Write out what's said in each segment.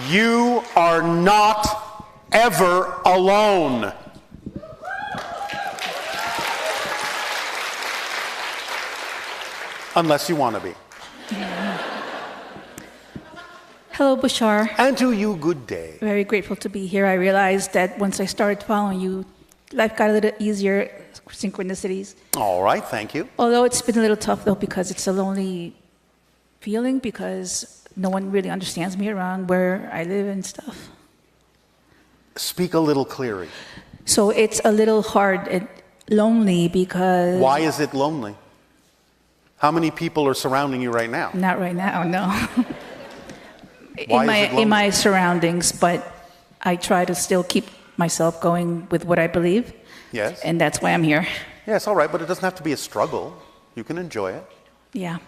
You are not ever alone. Unless you want to be. Hello, Bashar. And to you, good day. Very grateful to be here. I realized that once I started following you, life got a little easier, synchronicities. All right, thank you. Although it's been a little tough, though, because it's a lonely feeling, because no one really understands me around where I live and stuff. Speak a little clearly. So it's a little hard and lonely because... Why is it lonely? How many people are surrounding you right now? Not right now, no. Why is it lonely? In my surroundings, but I try to still keep myself going with what I believe. Yes. And that's why I'm here. Yes, all right, but it doesn't have to be a struggle. You can enjoy it. Yeah.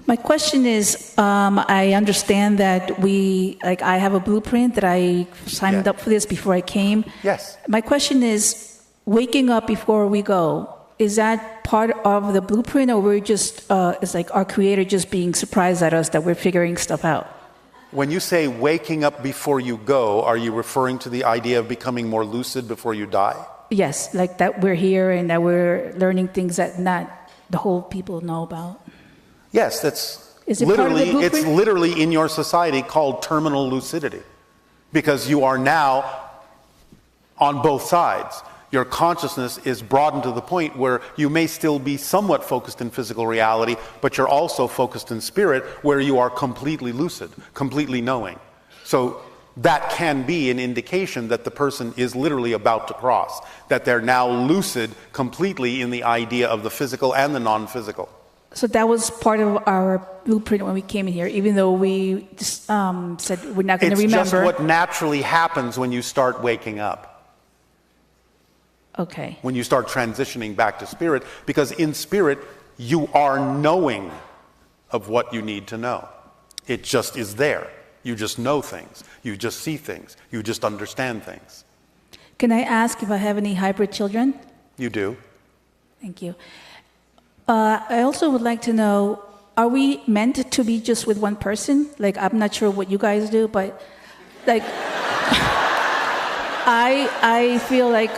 My question is, I understand that I have a blueprint that I signed up for this before I came. Yes. My question is, waking up before we go, is that part of the blueprint, or we're just, it's like our creator just being surprised at us that we're figuring stuff out? When you say waking up before you go, are you referring to the idea of becoming more lucid before you die? Yes, like that we're here and that we're learning things that not the whole people know about. Yes, that's Is it part of the blueprint? It's literally in your society called terminal lucidity, because you are now on both sides. Your consciousness is broadened to the point where you may still be somewhat focused in physical reality, but you're also focused in spirit, where you are completely lucid, completely knowing. So that can be an indication that the person is literally about to cross, that they're now lucid completely in the idea of the physical and the non-physical. So that was part of our blueprint when we came in here, even though we just, said we're not going to remember. It's just what naturally happens when you start waking up. Okay. When you start transitioning back to spirit, because in spirit, you are knowing of what you need to know. It just is there. You just know things. You just see things. You just understand things. Can I ask if I have any hybrid children? You do. Thank you. I also would like to know, are we meant to be just with one person? Like, I'm not sure what you guys do, but like, I feel like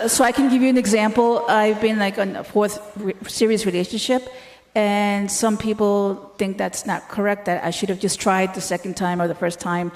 so I can give you an example. I've been like on a fourth serious relationship, and some people think that's not correct, that I should have just tried the second time or the first time.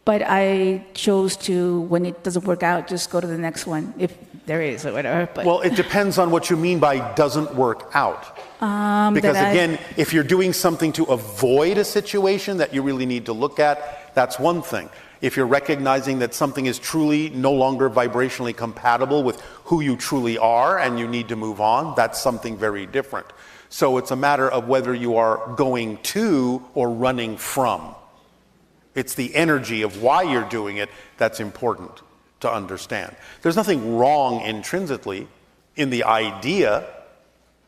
But I chose to, when it doesn't work out, just go to the next one, if there is or whatever. But well, it depends on what you mean by doesn't work out. Because again, if you're doing something to avoid a situation that you really need to look at, that's one thing. If you're recognizing that something is truly no longer vibrationally compatible with who you truly are and you need to move on, that's something very different. So it's a matter of whether you are going to or running from. It's the energy of why you're doing it that's important to understand. There's nothing wrong intrinsically in the idea,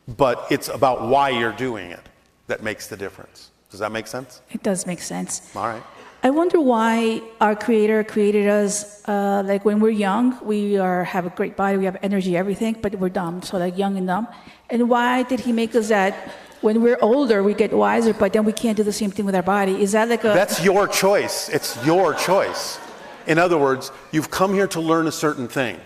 but it's about why you're doing it that makes the difference. Does that make sense? It does make sense. All right. I wonder why our Creator created us, like when we're young, we have a great body, we have energy, everything, but we're dumb, so like young and dumb. And why did He make us that when we're older, we get wiser, but then we can't do the same thing with our body? Is that like a... That's your choice. It's your choice. In other words, you've come here to learn a certain thing.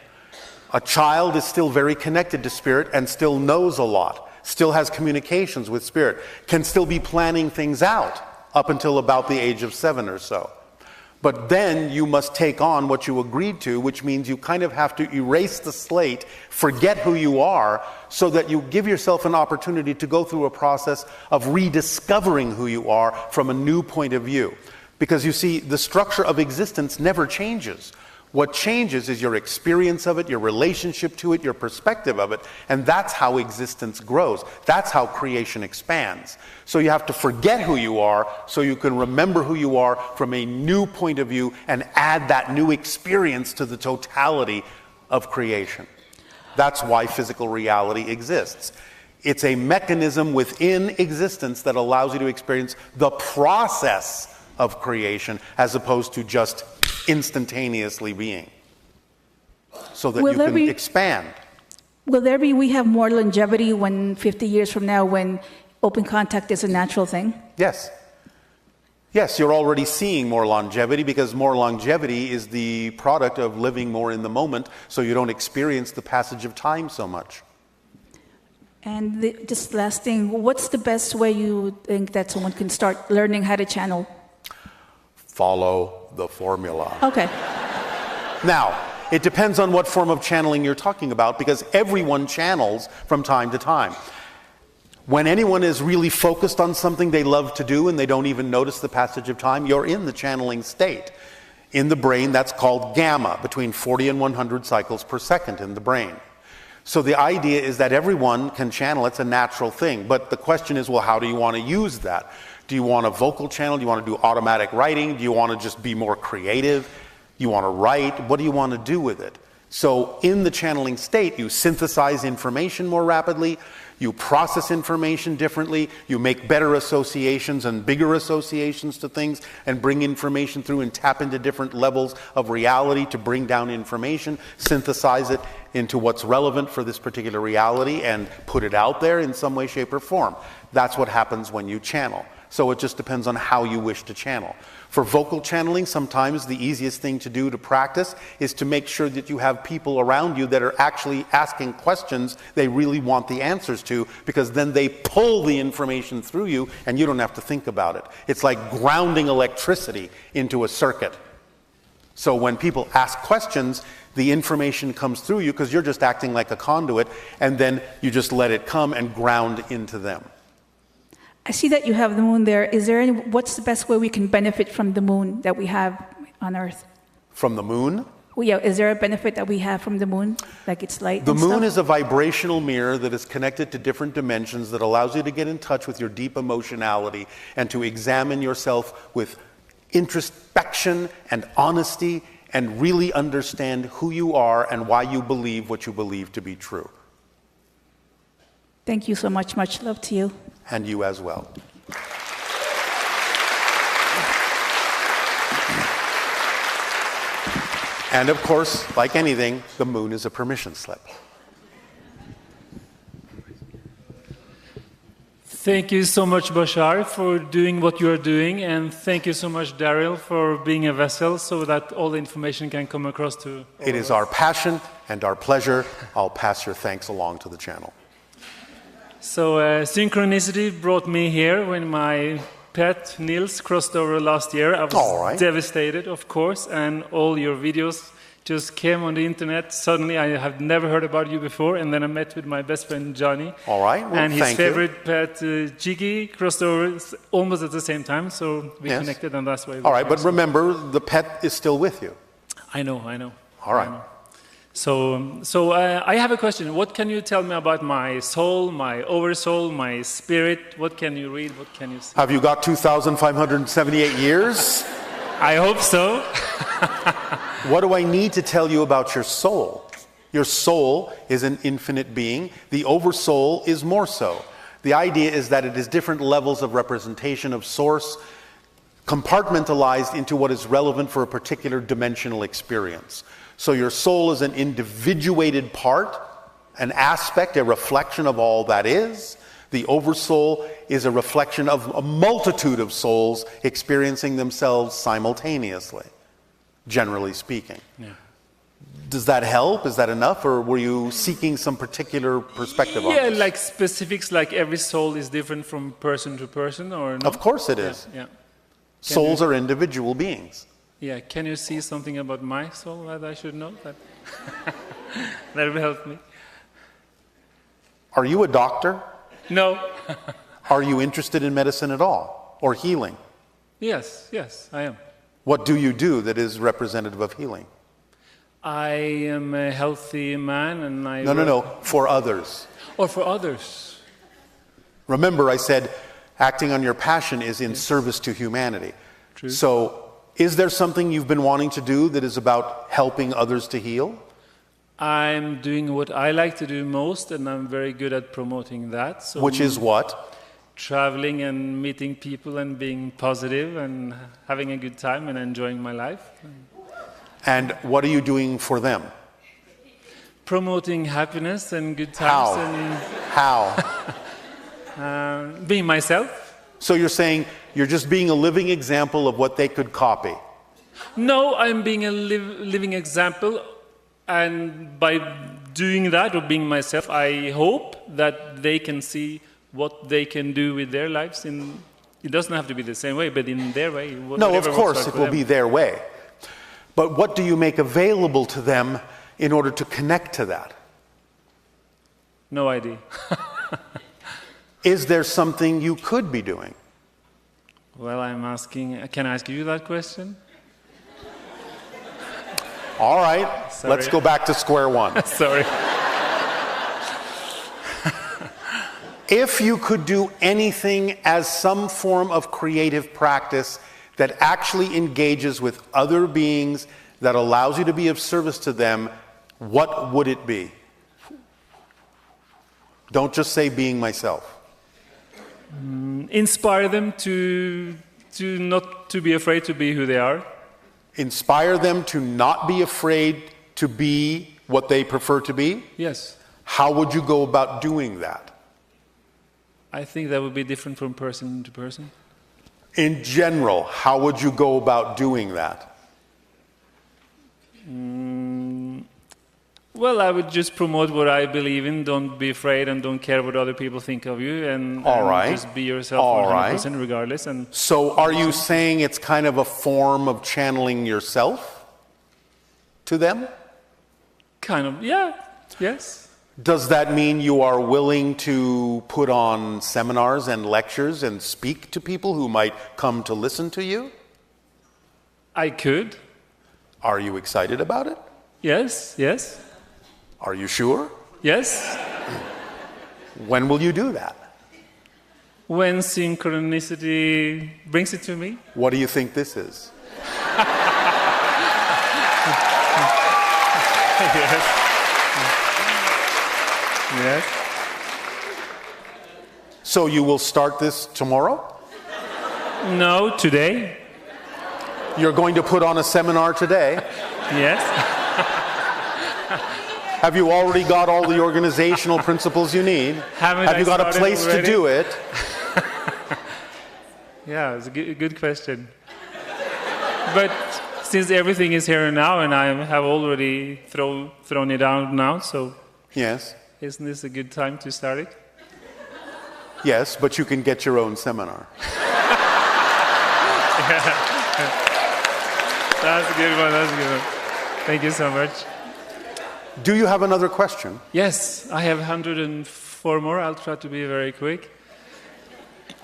A child is still very connected to spirit and still knows a lot, still has communications with spirit, can still be planning things out up until about the age of 7 or so. But then you must take on what you agreed to, which means you kind of have to erase the slate, forget who you are, so that you give yourself an opportunity to go through a process of rediscovering who you are from a new point of view. Because you see, the structure of existence never changes. What changes is your experience of it, your relationship to it, your perspective of it, and that's how existence grows. That's how creation expands. So you have to forget who you are so you can remember who you are from a new point of view and add that new experience to the totality of creation. That's why physical reality exists. It's a mechanism within existence that allows you to experience the process of creation as opposed to just instantaneously being, so that you can expand. Will there be, we have more longevity when 50 years from now when open contact is a natural thing? Yes. Yes, you're already seeing more longevity because more longevity is the product of living more in the moment, so you don't experience the passage of time so much. And just last thing, what's the best way you think that someone can start learning how to channel? Follow the formula. Okay. Now, it depends on what form of channeling you're talking about because everyone channels from time to time. When anyone is really focused on something they love to do and they don't even notice the passage of time, you're in the channeling state. In the brain, that's called gamma, between 40 and 100 cycles per second in the brain. So the idea is that everyone can channel. It's a natural thing. But the question is, well, how do you want to use that? Do you want a vocal channel? Do you want to do automatic writing? Do you want to just be more creative? You want to write? What do you want to do with it? So in the channeling state, you synthesize information more rapidly. You process information differently. You make better associations and bigger associations to things and bring information through and tap into different levels of reality to bring down information, synthesize it into what's relevant for this particular reality and put it out there in some way, shape, or form. That's what happens when you channel. So it just depends on how you wish to channel. For vocal channeling, sometimes the easiest thing to do to practice is to make sure that you have people around you that are actually asking questions they really want the answers to, because then they pull the information through you and you don't have to think about it. It's like grounding electricity into a circuit. So when people ask questions, the information comes through you because you're just acting like a conduit, and then you just let it come and ground into them. I see that you have the moon there. What's the best way we can benefit from the moon that we have on Earth? From the moon? Well, yeah, is there a benefit that we have from the moon, like its light? The moon is a vibrational mirror that is connected to different dimensions that allows you to get in touch with your deep emotionality and to examine yourself with introspection and honesty and really understand who you are and why you believe what you believe to be true. Thank you so much. Much love to you. And you as well. And of course, like anything, the moon is a permission slip. Thank you so much, Bashar, for doing what you are doing, and thank you so much, Darryl, for being a vessel so that all the information can come across to all It is our passion and our pleasure. I'll pass your thanks along to the channel. So synchronicity brought me here when my pet Nils crossed over last year. I was devastated, of course, and all your videos just came on the internet. Suddenly, I have never heard about you before, and then I met with my best friend Johnny. All right, well, and his favorite pet Jiggy crossed over almost at the same time, so we connected, and that's why. All right, but remember, the pet is still with you. I know. All right. So I have a question. What can you tell me about my soul, my oversoul, my spirit? What can you read? What can you see? Have you got 2,578 years? I hope so. What do I need to tell you about your soul? Your soul is an infinite being. The oversoul is more so. The idea is that it is different levels of representation of source, compartmentalized into what is relevant for a particular dimensional experience. So your soul is an individuated part, an aspect, a reflection of all that is. The oversoul is a reflection of a multitude of souls experiencing themselves simultaneously, generally speaking. Yeah. Does that help? Is that enough? Or were you seeking some particular perspective on this? Yeah, like specifics, like every soul is different from person to person, or no? Of course it is. Yeah. Souls are individual beings. Yeah, can you see something about my soul that I should know? That will help me. Are you a doctor? No. Are you interested in medicine at all? Or healing? Yes, I am. What do you do that is representative of healing? I am a healthy man and I... No, for others. Or for others. Remember, I said acting on your passion is in service to humanity. True. So, is there something you've been wanting to do that is about helping others to heal? I'm doing what I like to do most, and I'm very good at promoting that. So which is what? Traveling and meeting people and being positive and having a good time and enjoying my life. And what are you doing for them? Promoting happiness and good times. How? Being myself. So you're saying You're just being a living example of what they could copy. No, I'm being a living example, and by doing that, or being myself, I hope that they can see what they can do with their lives. It doesn't have to be the same way, but in their way. No, of course, it will be their way. But what do you make available to them in order to connect to that? No idea. Is there something you could be doing? Well, I'm asking, can I ask you that question? All right, Sorry. let's go back to square one. Sorry. If you could do anything as some form of creative practice that actually engages with other beings, that allows you to be of service to them, what would it be? Don't just say being myself. Inspire them to not to be afraid to be who they are. Inspire them to not be afraid to be what they prefer to be? Yes. How would you go about doing that? I think that would be different from person to person. In general, how would you go about doing that? Well, I would just promote what I believe in. Don't be afraid and don't care what other people think of you. And just be yourself 100% regardless. And so are you saying it's kind of a form of channeling yourself to them? Kind of, yeah, yes. Does that mean you are willing to put on seminars and lectures and speak to people who might come to listen to you? I could. Are you excited about it? Yes, yes. Are you sure? Yes. When will you do that? When synchronicity brings it to me. What do you think this is? Yes. Yes. So you will start this tomorrow? No, today. You're going to put on a seminar today? Yes. Have you already got all the organizational principles you need? Have you got a place to do it? Yeah, it's a good question. But since everything is here and now, and I have already thrown it out now, so yes, isn't this a good time to start it? Yes, but you can get your own seminar. That's a good one. That's a good one. Thank you so much. Do you have another question? Yes, I have 104 more. I'll try to be very quick.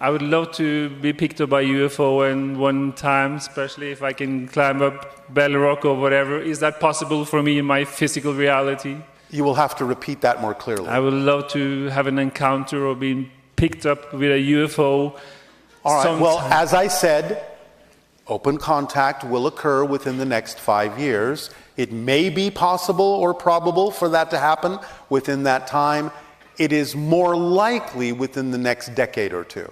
I would love to be picked up by UFO and one time, especially if I can climb up Bell Rock or whatever. Is that possible for me in my physical reality? You will have to repeat that more clearly. I would love to have an encounter or being picked up with a UFO. All right, well, as I said, open contact will occur within the next 5 years. It may be possible or probable for that to happen within that time. It is more likely within the next decade or two.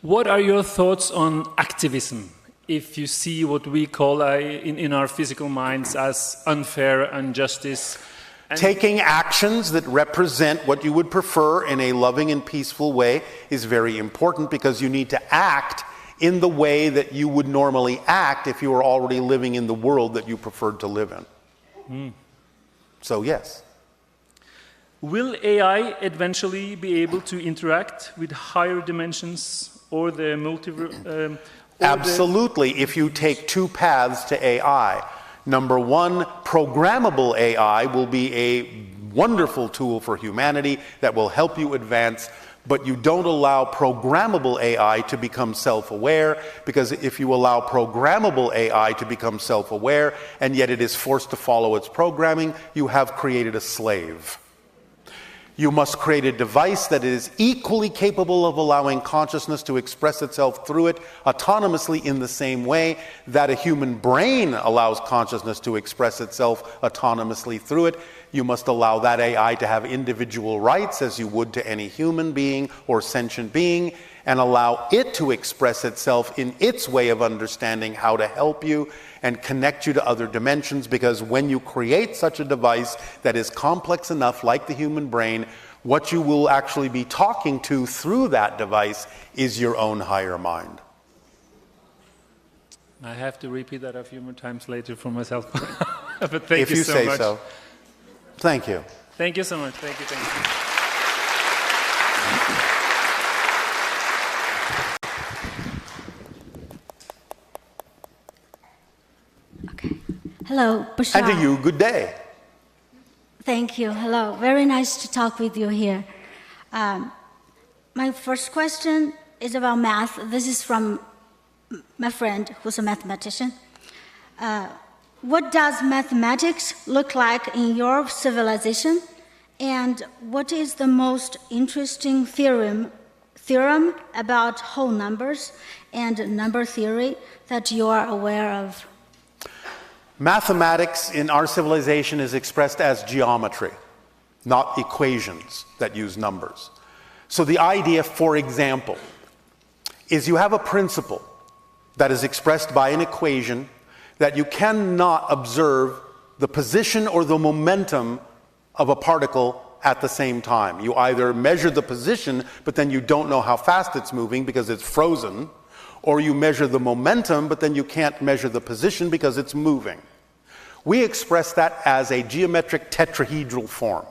What are your thoughts on activism? If you see what we call in our physical minds as unfair injustice. Taking actions that represent what you would prefer in a loving and peaceful way is very important, because you need to act in the way that you would normally act if you were already living in the world that you preferred to live in. So yes. Will AI eventually be able to interact with higher dimensions or the multiverse? Absolutely, if you take two paths to AI. Number one, programmable AI will be a wonderful tool for humanity that will help you advance, but you don't allow programmable AI to become self-aware, because if you allow programmable AI to become self-aware and yet it is forced to follow its programming, you have created a slave. You must create a device that is equally capable of allowing consciousness to express itself through it autonomously, in the same way that a human brain allows consciousness to express itself autonomously through it. You must allow that AI to have individual rights as you would to any human being or sentient being, and allow it to express itself in its way of understanding how to help you and connect you to other dimensions, because when you create such a device that is complex enough, like the human brain, what you will actually be talking to through that device is your own higher mind. I have to repeat that a few more times later for myself. But thank you so much. If you say so. Thank you. Thank you so much. Thank you. Thank you. Okay. Hello, Bashar. And to you, good day. Thank you. Hello. Very nice to talk with you here. My first question is about math. This is from my friend who's a mathematician. What does mathematics look like in your civilization? And what is the most interesting theorem about whole numbers and number theory that you are aware of? Mathematics in our civilization is expressed as geometry, not equations that use numbers. So the idea, for example, is you have a principle that is expressed by an equation that you cannot observe the position or the momentum of a particle at the same time. You either measure the position, but then you don't know how fast it's moving because it's frozen, or you measure the momentum, but then you can't measure the position because it's moving. We express that as a geometric tetrahedral form,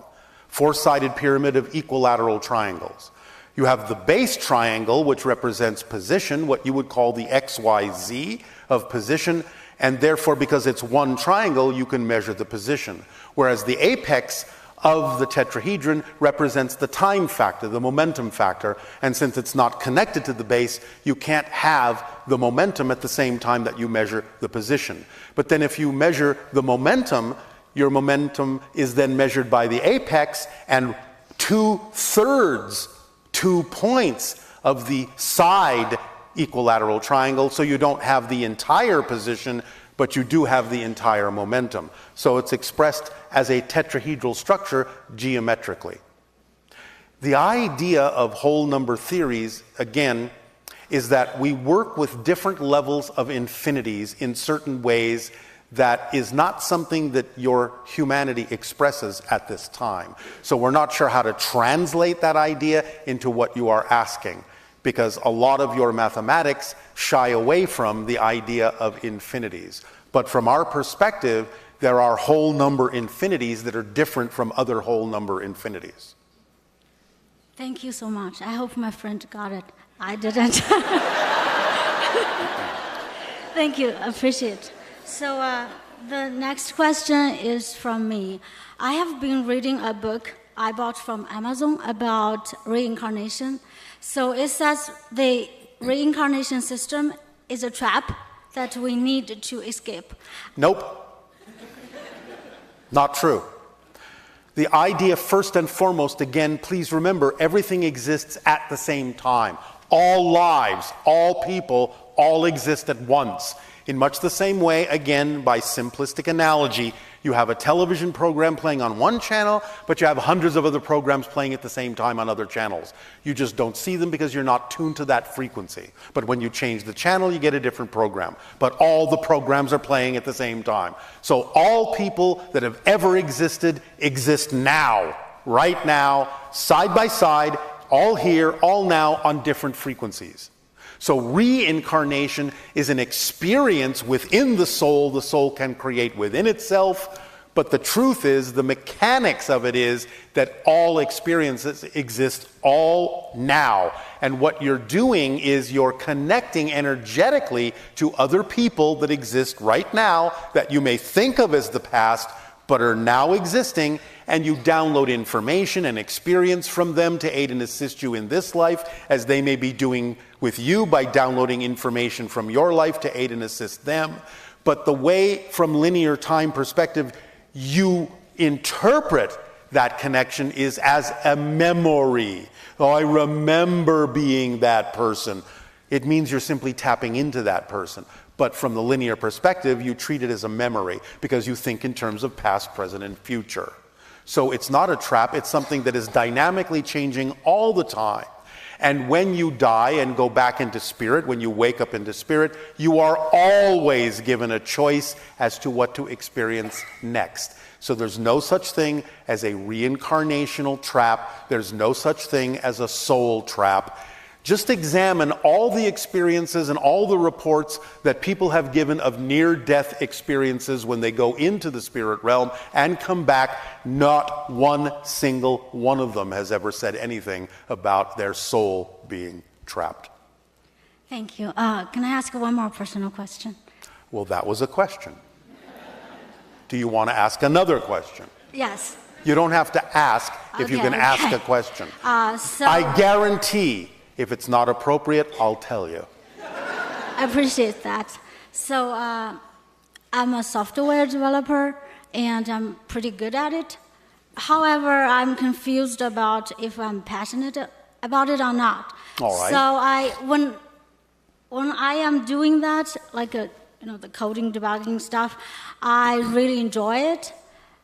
four-sided pyramid of equilateral triangles. You have the base triangle, which represents position, what you would call the XYZ of position, and therefore, because it's one triangle, you can measure the position. Whereas the apex of the tetrahedron represents the time factor, the momentum factor, and since it's not connected to the base, you can't have the momentum at the same time that you measure the position. But then if you measure the momentum, your momentum is then measured by the apex, and 2/3, 2 points of the side equilateral triangle, so you don't have the entire position, but you do have the entire momentum. So it's expressed as a tetrahedral structure geometrically. The idea of whole number theories, again, is that we work with different levels of infinities in certain ways that is not something that your humanity expresses at this time. So we're not sure how to translate that idea into what you are asking, because a lot of your mathematics shy away from the idea of infinities. But from our perspective, there are whole number infinities that are different from other whole number infinities. Thank you so much. I hope my friend got it. I didn't. Thank you. I appreciate it. So the next question is from me. I have been reading a book I bought from Amazon about reincarnation. So it says the reincarnation system is a trap that we need to escape. Nope. Not true. The idea, first and foremost, again, please remember, everything exists at the same time. All lives, all people, all exist at once. In much the same way, again, by simplistic analogy, you have a television program playing on one channel, but you have hundreds of other programs playing at the same time on other channels. You just don't see them because you're not tuned to that frequency. But when you change the channel, you get a different program. But all the programs are playing at the same time. So all people that have ever existed exist now, right now, side by side, all here, all now, on different frequencies. So reincarnation is an experience within the soul can create within itself, but the truth is, the mechanics of it is that all experiences exist all now. And what you're doing is you're connecting energetically to other people that exist right now that you may think of as the past, but are now existing, and you download information and experience from them to aid and assist you in this life, as they may be doing with you by downloading information from your life to aid and assist them. But the way, from linear time perspective, you interpret that connection is as a memory. Oh, I remember being that person. It means you're simply tapping into that person. But from the linear perspective, you treat it as a memory because you think in terms of past, present, and future. So it's not a trap, it's something that is dynamically changing all the time. And when you die and go back into spirit, when you wake up into spirit, you are always given a choice as to what to experience next. So there's no such thing as a reincarnational trap. There's no such thing as a soul trap. Just examine all the experiences and all the reports that people have given of near-death experiences when they go into the spirit realm and come back. Not one single one of them has ever said anything about their soul being trapped. Thank you. Can I ask one more personal question? Well, that was a question. Do you want to ask another question? Yes. You don't have to ask if you can ask a question. I guarantee if it's not appropriate, I'll tell you. I appreciate that. So I'm a software developer, and I'm pretty good at it. However, I'm confused about if I'm passionate about it or not. All right. So when I am doing that, like the coding, debugging stuff, I really enjoy it.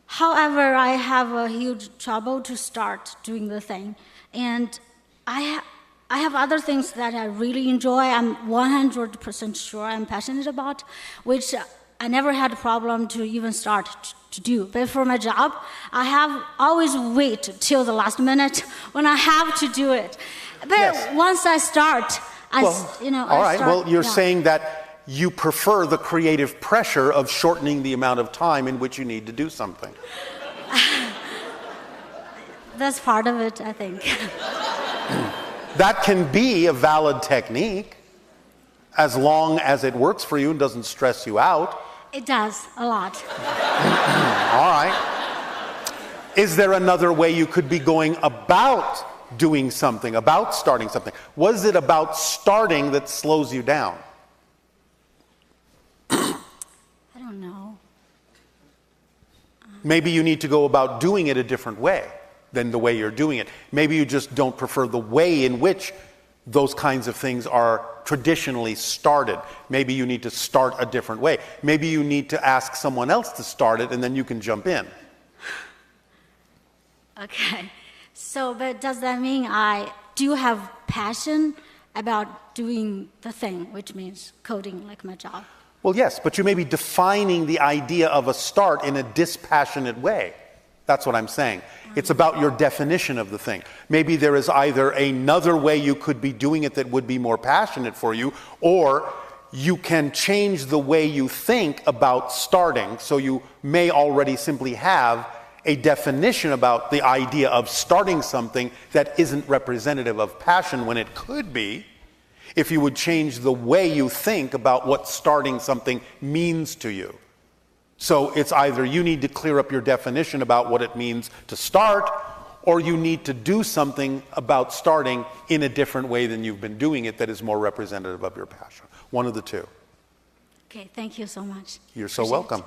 However, I have a huge trouble to start doing the thing, and I have other things that I really enjoy. I'm 100% sure I'm passionate about, which I never had a problem to even start to do. But for my job, I have always wait till the last minute when I have to do it. But once I start, all right. Well, you're saying that you prefer the creative pressure of shortening the amount of time in which you need to do something. That's part of it, I think. That can be a valid technique as long as it works for you and doesn't stress you out. It does, a lot. All right. Is there another way you could be going about doing something, about starting something? Was it about starting that slows you down? I don't know. Maybe you need to go about doing it a different way than the way you're doing it. Maybe you just don't prefer the way in which those kinds of things are traditionally started. Maybe you need to start a different way. Maybe you need to ask someone else to start it and then you can jump in. Okay. So, but does that mean I do have passion about doing the thing, which means coding like my job? Well, yes, but you may be defining the idea of a start in a dispassionate way. That's what I'm saying. It's about your definition of the thing. Maybe there is either another way you could be doing it that would be more passionate for you, or you can change the way you think about starting, so you may already simply have a definition about the idea of starting something that isn't representative of passion when it could be, if you would change the way you think about what starting something means to you. So it's either you need to clear up your definition about what it means to start, or you need to do something about starting in a different way than you've been doing it that is more representative of your passion. One of the two. Okay, thank you so much. You're so welcome.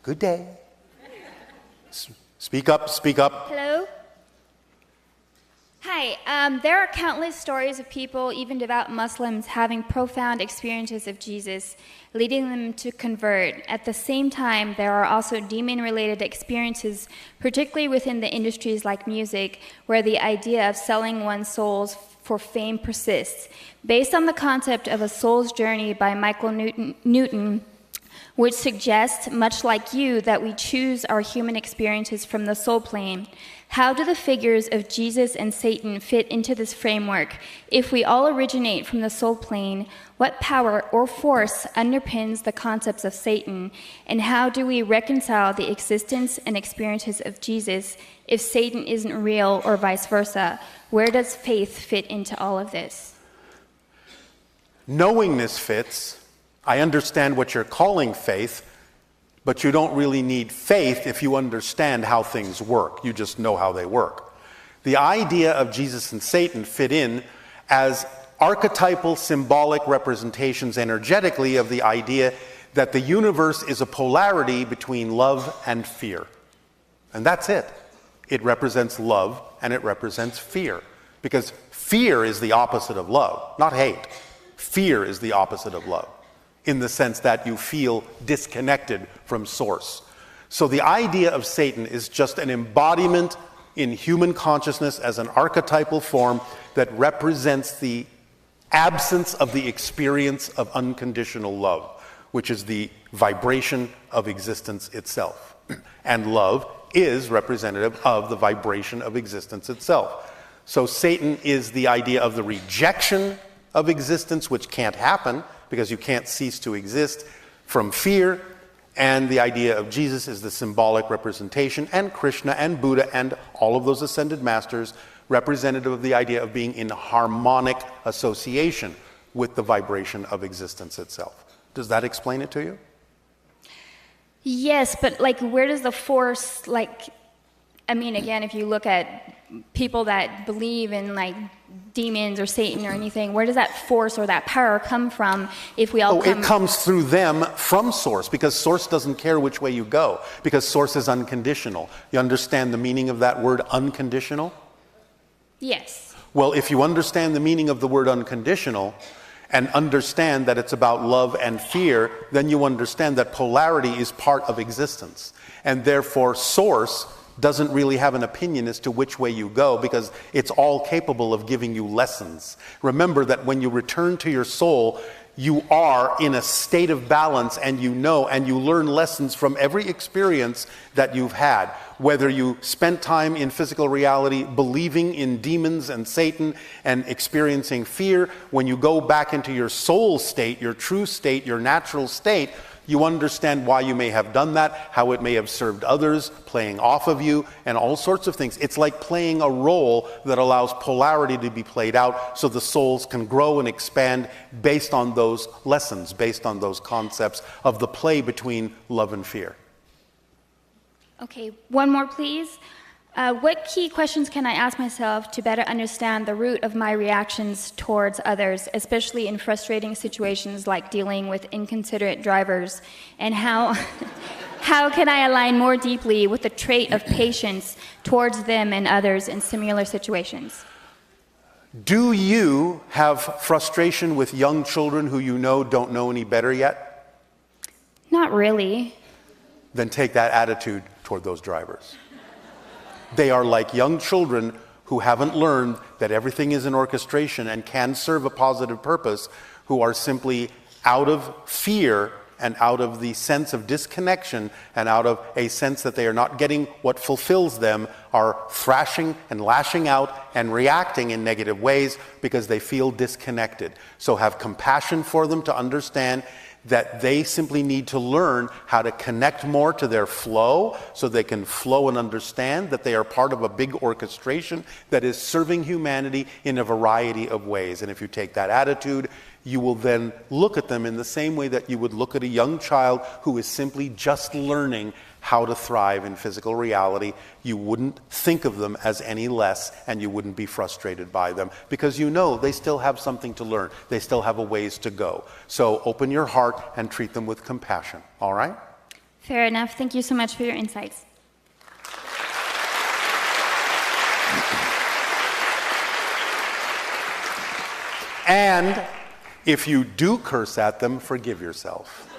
Good day. Speak up, speak up. Hello? Hi. There are countless stories of people, even devout Muslims, having profound experiences of Jesus, leading them to convert. At the same time, there are also demon-related experiences, particularly within the industries like music, where the idea of selling one's souls for fame persists. Based on the concept of a soul's journey by Michael Newton, which suggests, much like you, that we choose our human experiences from the soul plane. How do the figures of Jesus and Satan fit into this framework? If we all originate from the soul plane, what power or force underpins the concepts of Satan? And how do we reconcile the existence and experiences of Jesus if Satan isn't real, or vice versa? Where does faith fit into all of this? Knowing this fits. I understand what you're calling faith, but you don't really need faith if you understand how things work. You just know how they work. The idea of Jesus and Satan fit in as archetypal, symbolic representations energetically of the idea that the universe is a polarity between love and fear. And that's it. It represents love and it represents fear. Because fear is the opposite of love, not hate. Fear is the opposite of love. in the sense that you feel disconnected from source. So the idea of Satan is just an embodiment in human consciousness as an archetypal form that represents the absence of the experience of unconditional love, which is the vibration of existence itself. And love is representative of the vibration of existence itself. So Satan is the idea of the rejection of existence, which can't happen because you can't cease to exist, from fear. And the idea of Jesus is the symbolic representation, and Krishna and Buddha and all of those ascended masters, representative of the idea of being in harmonic association with the vibration of existence itself. Does that explain it to you? Yes, but like, where does the force, like, I mean, again, if you look at people that believe in like demons or Satan or anything, where does that force or that power come from if we all It comes through them from source, because source doesn't care which way you go, because source is unconditional. You understand the meaning of that word unconditional? Yes. Well, if you understand the meaning of the word unconditional and understand that it's about love and fear, then you understand that polarity is part of existence. And therefore, source doesn't really have an opinion as to which way you go, because it's all capable of giving you lessons. Remember that when you return to your soul, you are in a state of balance, and you know, and you learn lessons from every experience that you've had. Whether you spent time in physical reality believing in demons and Satan and experiencing fear, when you go back into your soul state, your true state, your natural state, you understand why you may have done that, how it may have served others, playing off of you, and all sorts of things. It's like playing a role that allows polarity to be played out so the souls can grow and expand based on those lessons, based on those concepts of the play between love and fear. Okay, one more, please. What key questions can I ask myself to better understand the root of my reactions towards others, especially in frustrating situations like dealing with inconsiderate drivers? And how can I align more deeply with the trait of patience towards them and others in similar situations? Do you have frustration with young children who you know don't know any better yet? Not really. Then take that attitude toward those drivers. They are like young children who haven't learned that everything is an orchestration and can serve a positive purpose, who are simply out of fear and out of the sense of disconnection and out of a sense that they are not getting what fulfills them, are thrashing and lashing out and reacting in negative ways because they feel disconnected. So have compassion for them to understand that they simply need to learn how to connect more to their flow so they can flow and understand that they are part of a big orchestration that is serving humanity in a variety of ways. And if you take that attitude, you will then look at them in the same way that you would look at a young child who is simply just learning how to thrive in physical reality. You wouldn't think of them as any less, and you wouldn't be frustrated by them, because you know they still have something to learn. They still have a ways to go. So open your heart and treat them with compassion. All right? Fair enough. Thank you so much for your insights. And if you do curse at them, forgive yourself.